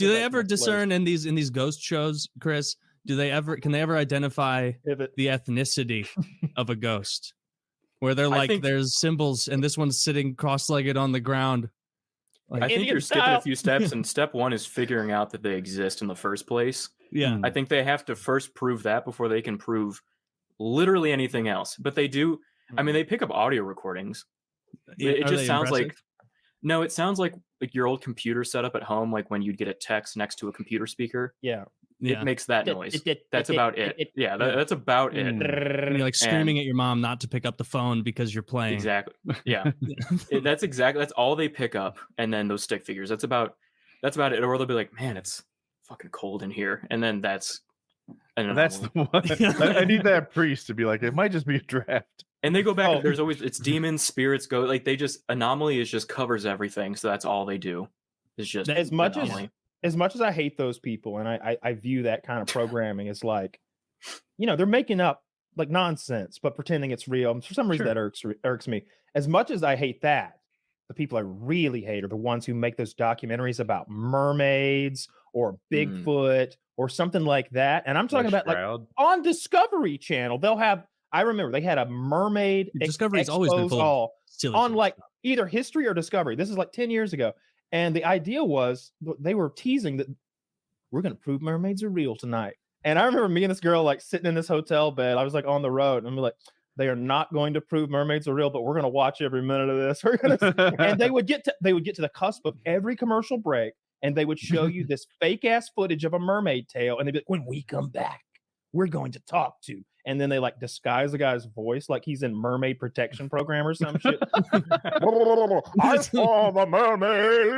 Do they ever discern in these ghost shows, Chris? Can they ever identify the ethnicity of a ghost? Where they're like, there's symbols, and this one's sitting cross-legged on the ground. Like, I think you're skipping a few steps, and step one is figuring out that they exist in the first place. Yeah. I think they have to first prove that before they can prove literally anything else. But they do. I mean, they pick up audio recordings. It just sounds like. No, it sounds like your old computer setup at home, like when you'd get a text next to a computer speaker. Yeah. It makes that noise. That's about it. Yeah, that's about it. And you're like screaming at your mom not to pick up the phone because you're playing. Exactly. Yeah. That's all they pick up. And then those stick figures. That's about it. Or they'll be like, man, it's fucking cold in here. And then that's the one. I need that priest to be like, it might just be a draft. And they go back. There's always demons, spirits, go like they just anomaly is just covers everything. So that's all they do. It's just as much as I hate those people, and I view that kind of programming as like, they're making up like nonsense, but pretending it's real. And for some reason that irks me. As much as I hate that, the people I really hate are the ones who make those documentaries about mermaids or Bigfoot or something like that. And I'm talking about like on Discovery Channel, they'll have. I remember they had a mermaid Discovery's always been full of on like either History or Discovery. This is like 10 years ago. And the idea was they were teasing that we're going to prove mermaids are real tonight. And I remember me and this girl like sitting in this hotel bed. I was like on the road and I'm like, they are not going to prove mermaids are real, but we're going to watch every minute of this. We're going to, and they would get to the cusp of every commercial break and they would show you this fake ass footage of a mermaid tail. And they'd be like, when we come back, we're going to talk to. And then they like disguise the guy's voice like he's in Mermaid Protection Program or some shit. I saw the mermaid.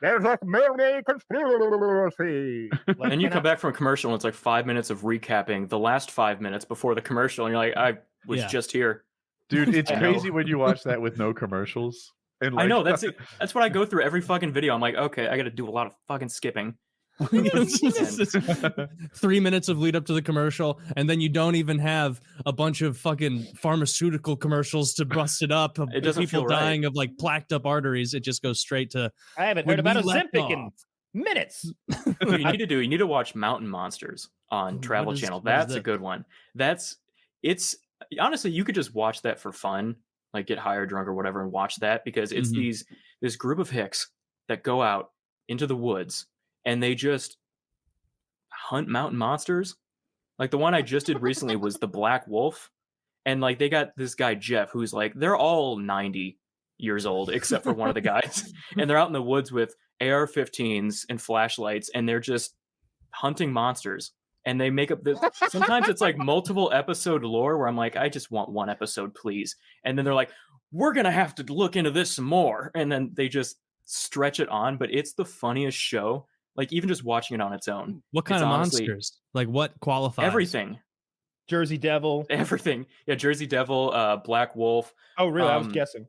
There's a mermaid conspiracy. And you come back from a commercial and it's like 5 minutes of recapping the last 5 minutes before the commercial. And you're like, I was just here. Dude, it's crazy when you watch that with no commercials. And like, I know, that's it. That's what I go through every fucking video. I'm like, okay, I got to do a lot of fucking skipping. 3 minutes of lead up to the commercial, and then you don't even have a bunch of fucking pharmaceutical commercials to bust it up. It doesn't people feel dying of like plaqued up arteries. It just goes straight to. I haven't heard about Ozempic in minutes. You need to watch Mountain Monsters on Travel Channel. That's a good one. It's honestly, you could just watch that for fun, like get high or drunk or whatever, and watch that because it's this group of hicks that go out into the woods. And they just hunt mountain monsters. Like the one I just did recently was the Black Wolf. And like they got this guy, Jeff, who's like, they're all 90 years old, except for one of the guys. And they're out in the woods with AR-15s and flashlights. And they're just hunting monsters. And they make up this. Sometimes it's like multiple episode lore where I'm like, I just want one episode, please. And then they're like, we're going to have to look into this some more. And then they just stretch it on. But it's the funniest show. Like even just watching it on its own. What kind of monsters? Like what qualifies? Everything. Jersey Devil. Everything. Yeah, Jersey Devil, Black Wolf. Oh, really? I was guessing.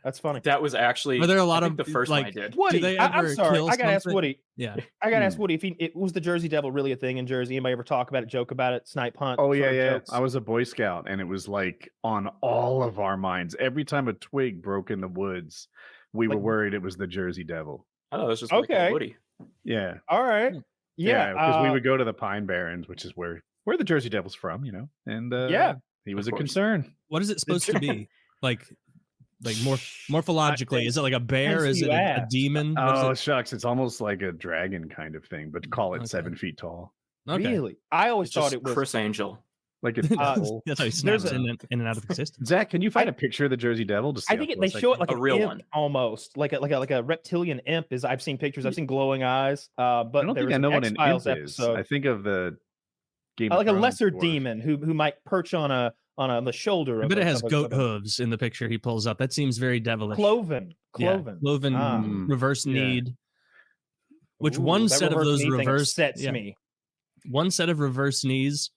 That's funny. That was actually. Are there a lot of the first like, one I did? Woody, I'm sorry. I gotta ask Woody. Yeah. I gotta ask Woody if it was the Jersey Devil really a thing in Jersey? Anybody ever talk about it, joke about it, snipe hunt? Oh yeah. Jokes? I was a Boy Scout, and it was like on all of our minds. Every time a twig broke in the woods, we were worried it was the Jersey Devil. Oh, it was just okay. Woody. Yeah. All right. Yeah, because we would go to the Pine Barrens, which is where the Jersey Devil's from, and he was a concern. What is it supposed to be? Like more morphologically, is it like a bear? Is it a demon? Oh shucks, it's almost like a dragon kind of thing, but call it 7 feet tall. Okay. Really? I always thought it was Chris Angel. Like it's that's how he snaps in and out of existence. Zach, can you find a picture of the Jersey Devil? To see I think they show it like a real imp, one, almost like a reptilian imp. I've seen pictures. I've seen glowing eyes. But I don't think I know what an imp is. I think of the Game of like Thrones a lesser dwarf. Demon who might perch on the shoulder. I bet it has goat hooves in the picture he pulls up. That seems very devilish. Cloven, reverse kneed. Which one set of those reverse sets me? One set of reverse knees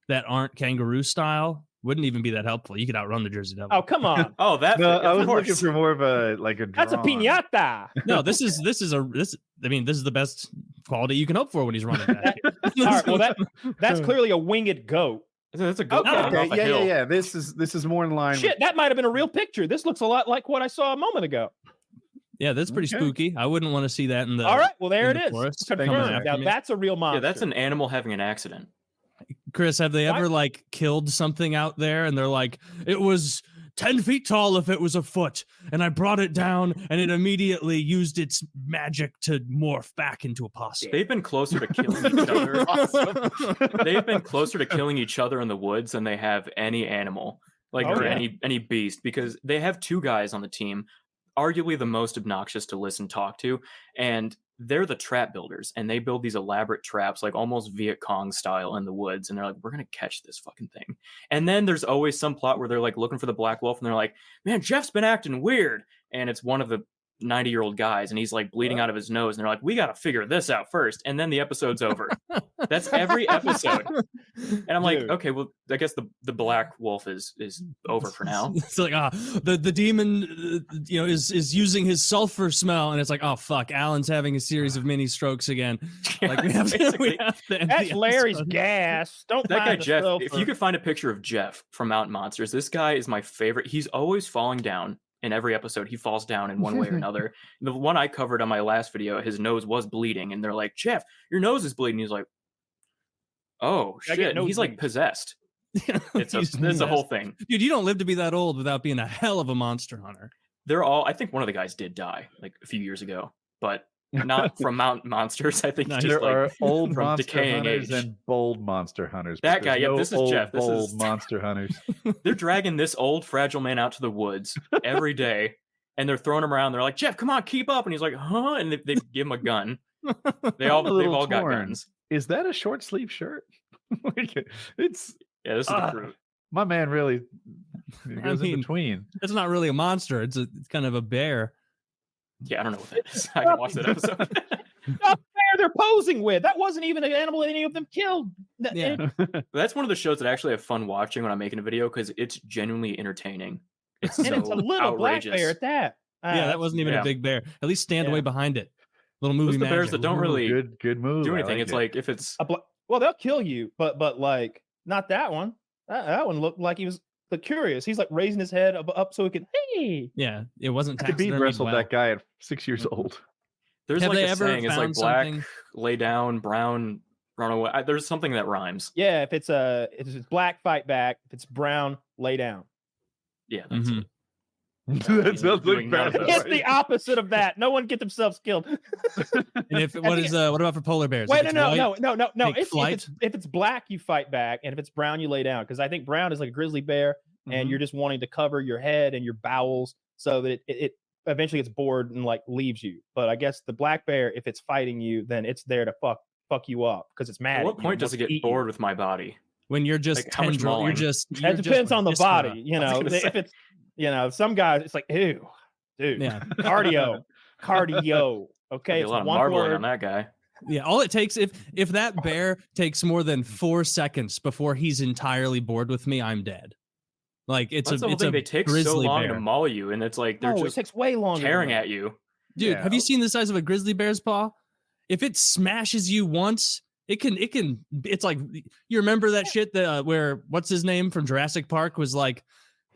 that aren't kangaroo style wouldn't even be that helpful. You could outrun the Jersey Devil. Oh, come on. Oh, that I was looking for more of a That's a piñata. No, this is the best quality you can hope for when he's running back. All right, well that's clearly a winged goat. That's a goat. Okay. Yeah. This is more in line. Shit, that might have been a real picture. This looks a lot like what I saw a moment ago. Yeah, that's pretty spooky. I wouldn't want to see that in the. All right, well there it is. Forest. Confirmed. Now that's a real monster. Yeah, that's an animal having an accident. Chris, have they ever like killed something out there and they're like, it was 10 feet tall if it was a foot, and I brought it down and it immediately used its magic to morph back into a possum. They've been closer to killing each other. They've been closer to killing each other in the woods than they have any animal, or any beast, because they have 2 guys on the team, arguably the most obnoxious to listen, talk to, and they're the trap builders, and they build these elaborate traps, like almost Viet Cong style in the woods. And they're like, we're going to catch this fucking thing. And then there's always some plot where they're like looking for the black wolf and they're like, man, Jeff's been acting weird. And it's one of the 90-year-old guys and he's like bleeding out of his nose. And they're like, we got to figure this out first. And then the episode's over. That's every episode. And I'm like, okay, well, I guess the black wolf is over for now. It's like, the demon, is using his sulfur smell. And it's like, oh, fuck, Alan's having a series of mini strokes again. Like, we have to end that's Larry's gas. Don't that guy, Jeff, sulfur. if you could find a picture of Jeff from Mountain Monsters, this guy is my favorite. He's always falling down. In every episode, he falls down in one way or another. The one I covered on my last video, his nose was bleeding, and they're like, Jeff, your nose is bleeding. He's like, oh, shit. He's like possessed. It's a whole thing. Dude, you don't live to be that old without being a hell of a monster hunter. I think one of the guys did die like a few years ago, but not from Mountain Monsters. I think just there are old from monster decaying hunters age. and bold monster hunters. That guy, this is Jeff. This old is monster hunters. They're dragging this old fragile man out to the woods every day, and they're throwing him around. They're like, Jeff, come on, keep up. And he's like, huh? And they give him a gun. They've all got guns. Is that a short sleeve shirt? This is the truth. My man really goes in between. It's not really a monster. It's kind of a bear. Yeah, I don't know what that is. I can watch that episode. Not fair, they're posing with. That wasn't even an animal any of them killed. Yeah. That's one of the shows that I actually have fun watching when I'm making a video because it's genuinely entertaining. It's and it's a little outrageous. black bear at that. Yeah, that wasn't even a big bear. At least stand away behind it. Little movie magic. The bears that don't really good move. do anything. It's like if it's well, they'll kill you, but like not that one. That one looked like he was curious. He's like raising his head up so he could. Hey. Yeah, it wasn't. Khabib wrestled that guy at 6 years old. There's like a saying. It's like black, lay down, brown, run away. There's something that rhymes. Yeah, if it's black, fight back. If it's brown, lay down. Yeah, that's it. That sounds like bad. It's the opposite of that. No one get themselves killed. And what about for polar bears? Wait, no. If it's black, you fight back, and if it's brown, you lay down. Because I think brown is like a grizzly bear, and you're just wanting to cover your head and your bowels so that it eventually gets bored and like leaves you. But I guess the black bear, if it's fighting you, then it's there to fuck you up because it's mad. At what point does it get bored with my body? When you're just tendril, you're just. It depends on the body, If it's some guys, it's like, ew, dude. Yeah. Cardio. Okay, it's a lot of marbling on that guy. Yeah, all it takes if that bear takes more than 4 seconds before he's entirely bored with me, I'm dead. Like it's the whole thing. They take so long to maul you, and it's like they're just it takes way longer tearing at you. Dude, have you seen the size of a grizzly bear's paw? If it smashes you once, it's like, you remember that shit that where what's his name from Jurassic Park was like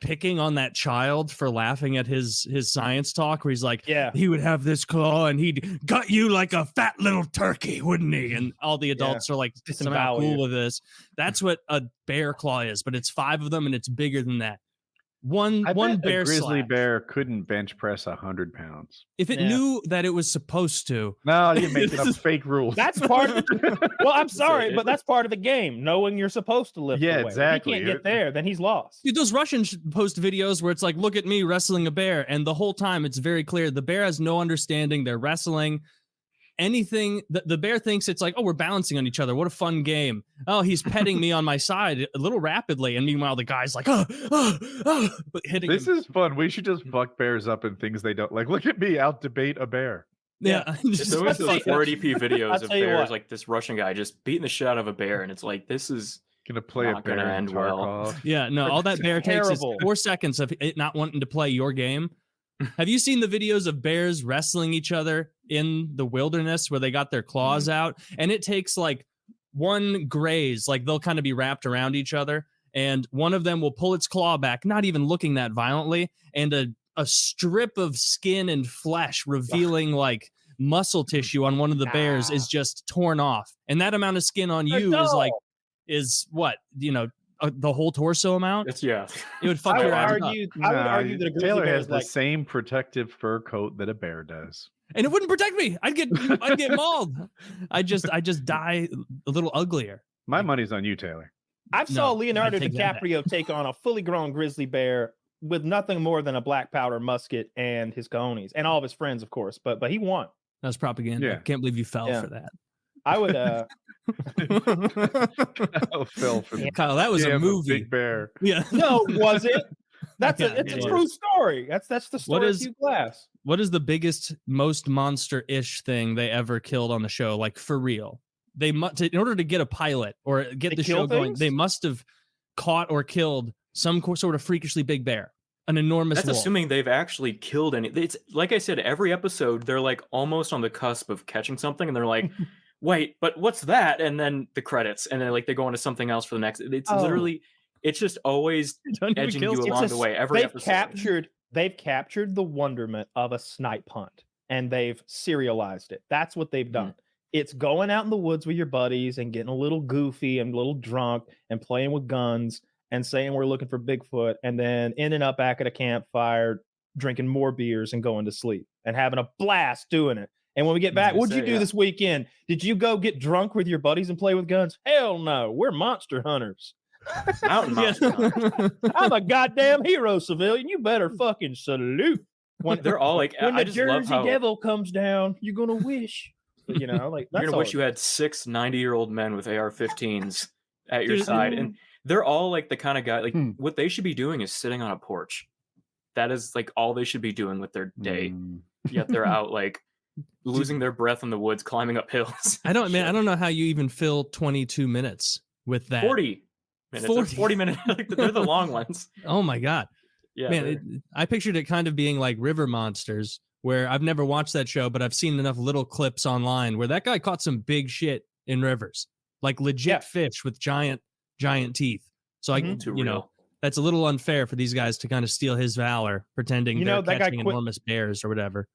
picking on that child for laughing at his science talk, where he's like, he would have this claw and he'd gut you like a fat little turkey, wouldn't he? And all the adults are like somehow cool with this. That's what a bear claw is, but it's 5 of them and it's bigger than that. One bear, a grizzly bear couldn't bench press 100 pounds if it knew that it was supposed to. No, you're making up fake rules. That's part of it. Well, I'm sorry, but that's part of the game, knowing you're supposed to lift the weight. Exactly. If he can't get there, then he's lost. Dude, those Russians post videos where it's like, look at me wrestling a bear, and the whole time it's very clear the bear has no understanding. They're wrestling anything. The bear thinks it's like, oh, we're balancing on each other. What a fun game. Oh, he's petting me on my side a little rapidly, and meanwhile the guy's like, but hitting this him. Is fun. We should just buck bears up in things they don't like. Look at me out debate a bear. Yeah. It's always those 480p videos of bears, like this Russian guy just beating the shit out of a bear, and it's like, this is gonna play a bear end well. Yeah, no, all that bear takes is 4 seconds of it not wanting to play your game. Have you seen the videos of bears wrestling each other in the wilderness where they got their claws out? And it takes like one graze, like they'll kind of be wrapped around each other, and one of them will pull its claw back, not even looking that violently, and a strip of skin and flesh revealing like muscle tissue on one of the bears is just torn off, and that amount of skin on you is what, you know, the whole torso amount. It's, yeah, it would fuck your ass up. I would argue that a grizzly Taylor bear has is the like same protective fur coat that a bear does, and it wouldn't protect me. I'd get mauled. I just die a little uglier. My money's on you, Taylor. I saw Leonardo I take that DiCaprio take on a fully grown grizzly bear with nothing more than a black powder musket and his cojones and all of his friends, of course. But he won. That was propaganda. Yeah. I can't believe you fell for that. I would. Fell for the Kyle, that was a movie. Big Bear. Yeah. No, was it? It's a it true story. That's the story of Hugh Glass. What is the biggest, most monster-ish thing they ever killed on the show? Like, for real. They must, in order to get a pilot or get the show going, they must have caught or killed some sort of freakishly big bear. An enormous That's wolf. assuming they've actually killed any. It's like I said, every episode they're like almost on the cusp of catching something, and they're like, "Wait, but what's that?" And then the credits, and then like they go into something else for the next. It's literally, it's just always edging you along the way. Every episode, they've captured the wonderment of a snipe hunt, and they've serialized it. That's what they've done. It's going out in the woods with your buddies and getting a little goofy and a little drunk and playing with guns and saying we're looking for Bigfoot, and then ending up back at a campfire, drinking more beers and going to sleep and having a blast doing it. And when we get back, what'd you do this weekend? Did you go get drunk with your buddies and play with guns? Hell no, we're monster hunters. Mountain monster hunters. I'm a goddamn hero, civilian. You better fucking salute. When they're all like, when I the just love Jersey how Devil comes down, you're gonna wish. You know, like you're gonna wish you had 6 90-year-old men with AR-15s at your side, and they're all like the kind of guy, like what they should be doing is sitting on a porch. That is like all they should be doing with their day. Yet they're out like losing their breath in the woods, climbing up hills. I don't know how you even fill 22 minutes with that. 40 minutes. 40 minutes. Like, they're the long ones. Oh my God. Yeah, man, I pictured it kind of being like River Monsters, where I've never watched that show, but I've seen enough little clips online where that guy caught some big shit in rivers, like legit fish with giant teeth. So that's a little unfair for these guys to kind of steal his valor, pretending they're catching enormous bears or whatever.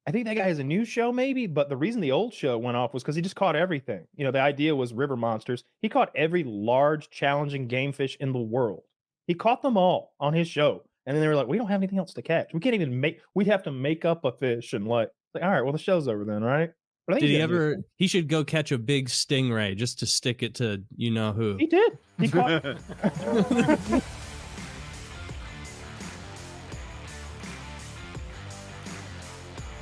I think that guy has a new show maybe, but the reason the old show went off was because he just caught everything. You know, the idea was River Monsters. He caught every large, challenging game fish in the world. He caught them all on his show. And then they were like, we don't have anything else to catch. We can't even we'd have to make up a fish and like all right, well, the show's over then, right? Did he ever, he should go catch a big stingray just to stick it to you know who. He did. He caught